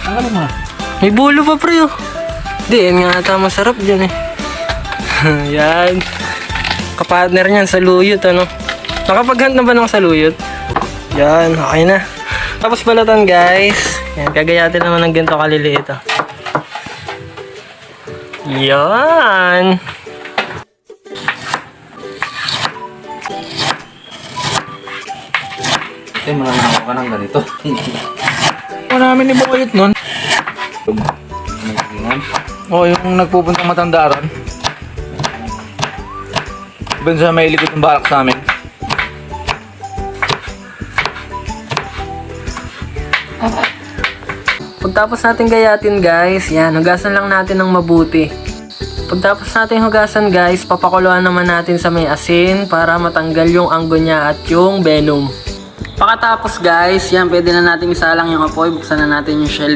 Ano mo? May bulo pa pre oh. Di, yan nga ata masarap dyan eh. Yan. Kapartner niyan sa luyot ano. Nakapag-hunt na ba ng saluyot? Yan, okay na. Tapos balatan guys. Yan, kagayatin naman ng ganito kaliliit oh. Yan. Eh, marami ako ka ng ganito. Marami ni Bukayot nun. Oh, yung nagpupuntang Matandaran. Doon sa may likod ng barak sa amin. Pagtapos natin gayatin guys, yan, hugasan lang natin ng mabuti. Pagtapos natin hugasan guys, papakuluan naman natin sa may asin para matanggal yung anggo niya at yung venom. Pagkatapos guys, yan, pwede na natin isalang yung apoy, buksan na natin yung shell.